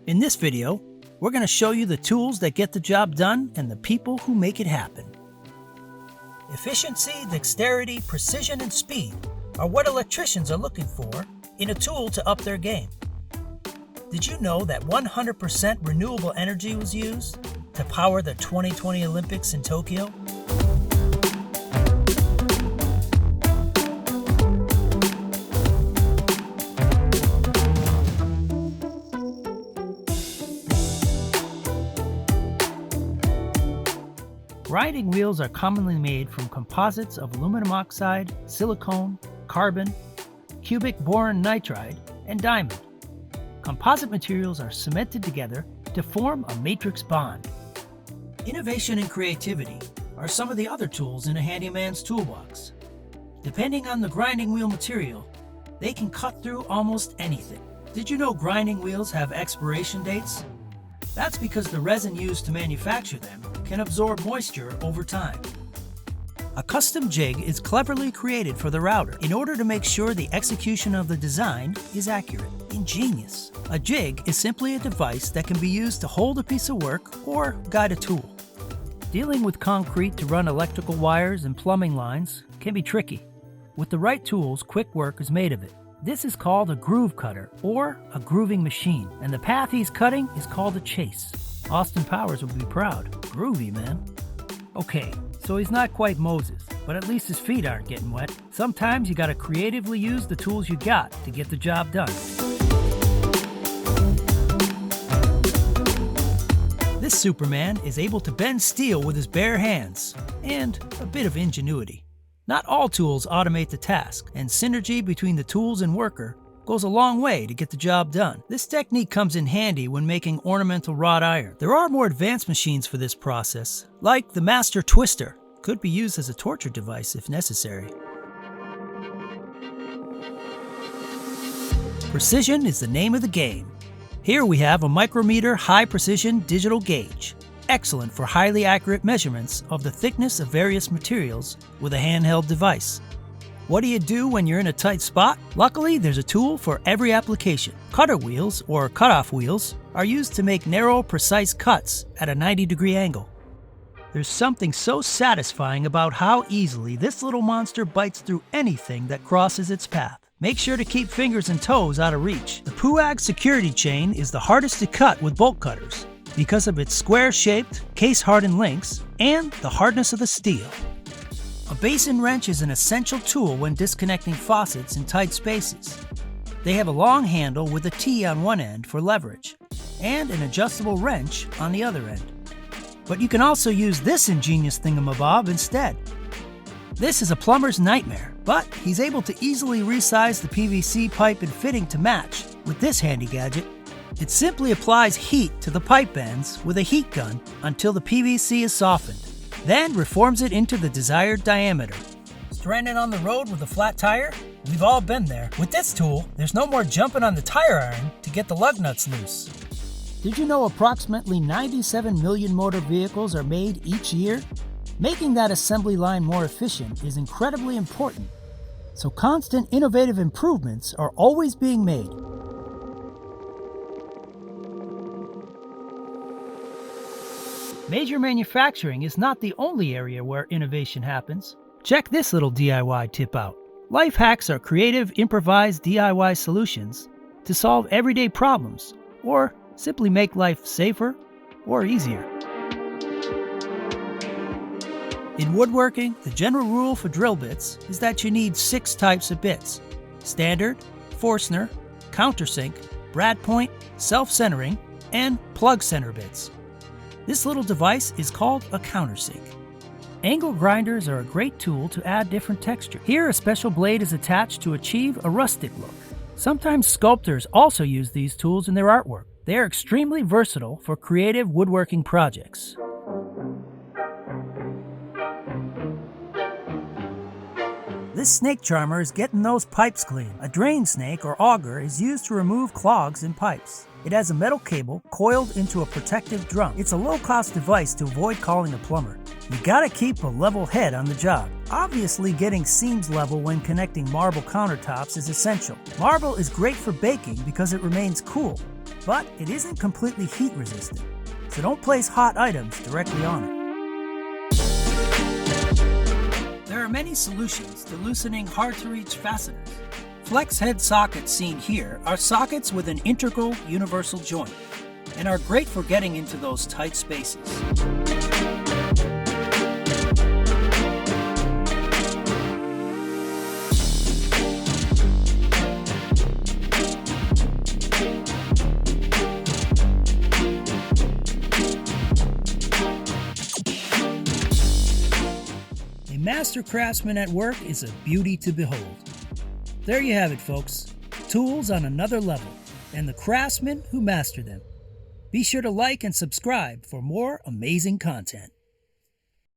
In this video, we're going to show you the tools that get the job done and the people who make it happen. Efficiency, dexterity, precision, and speed are what electricians are looking for in a tool to up their game. Did you know that 100% renewable energy was used to power the 2020 Olympics in Tokyo? Grinding wheels are commonly made from composites of aluminum oxide, silicone, carbon, cubic boron nitride, and diamond. Composite materials are cemented together to form a matrix bond. Innovation and creativity are some of the other tools in a handyman's toolbox. Depending on the grinding wheel material, they can cut through almost anything. Did you know grinding wheels have expiration dates? That's because the resin used to manufacture them can absorb moisture over time. A custom jig is cleverly created for the router in order to make sure the execution of the design is accurate. Ingenious. A jig is simply a device that can be used to hold a piece of work or guide a tool. Dealing with concrete to run electrical wires and plumbing lines can be tricky. With the right tools, quick work is made of it. This is called a groove cutter or a grooving machine, and the path he's cutting is called a chase. Austin Powers would be proud. Groovy, man. Okay, so he's not quite Moses, but at least his feet aren't getting wet. Sometimes you gotta creatively use the tools you got to get the job done. This Superman is able to bend steel with his bare hands, and a bit of ingenuity. Not all tools automate the task, and synergy between the tools and worker goes a long way to get the job done. This technique comes in handy when making ornamental wrought iron. There are more advanced machines for this process, like the Master Twister. Could be used as a torture device if necessary. Precision is the name of the game. Here we have a Micrometer high-precision digital gauge. Excellent for highly accurate measurements of the thickness of various materials with a handheld device. What do you do when you're in a tight spot? Luckily, there's a tool for every application. Cutter wheels, or cutoff wheels, are used to make narrow, precise cuts at a 90-degree angle. There's something so satisfying about how easily this little monster bites through anything that crosses its path. Make sure to keep fingers and toes out of reach. The Pewag security chain is the hardest to cut with bolt cutters because of its square-shaped, case-hardened links and the hardness of the steel. A basin wrench is an essential tool when disconnecting faucets in tight spaces. They have a long handle with a T on one end for leverage and an adjustable wrench on the other end. But you can also use this ingenious thingamabob instead. This is a plumber's nightmare, but he's able to easily resize the PVC pipe and fitting to match with this handy gadget. It simply applies heat to the pipe ends with a heat gun until the PVC is softened, then reforms it into the desired diameter. Stranded on the road with a flat tire? We've all been there. With this tool, there's no more jumping on the tire iron to get the lug nuts loose. Did you know approximately 97 million motor vehicles are made each year? Making that assembly line more efficient is incredibly important, so constant innovative improvements are always being made. Major manufacturing is not the only area where innovation happens. Check this little DIY tip out. Life hacks are creative, improvised DIY solutions to solve everyday problems, or simply make life safer or easier. In woodworking, the general rule for drill bits is that you need 6 types of bits: standard, Forster, countersink, brad point, self-centering, and plug center bits. This little device is called a countersink. Angle grinders are a great tool to add different texture. Here, a special blade is attached to achieve a rustic look. Sometimes sculptors also use these tools in their artwork. They are extremely versatile for creative woodworking projects. This snake charmer is getting those pipes clean. A drain snake or auger is used to remove clogs in pipes. It has a metal cable coiled into a protective drum. It's a low-cost device to avoid calling a plumber. You gotta keep a level head on the job. Obviously, getting seams level when connecting marble countertops is essential. Marble is great for baking because it remains cool, but it isn't completely heat resistant, so don't place hot items directly on it. There are many solutions to loosening hard-to-reach fasteners. Flex head sockets seen here are sockets with an integral universal joint and are great for getting into those tight spaces. A master craftsman at work is a beauty to behold. There you have it, folks. Tools on another level, and the craftsmen who master them. Be sure to like and subscribe for more amazing content.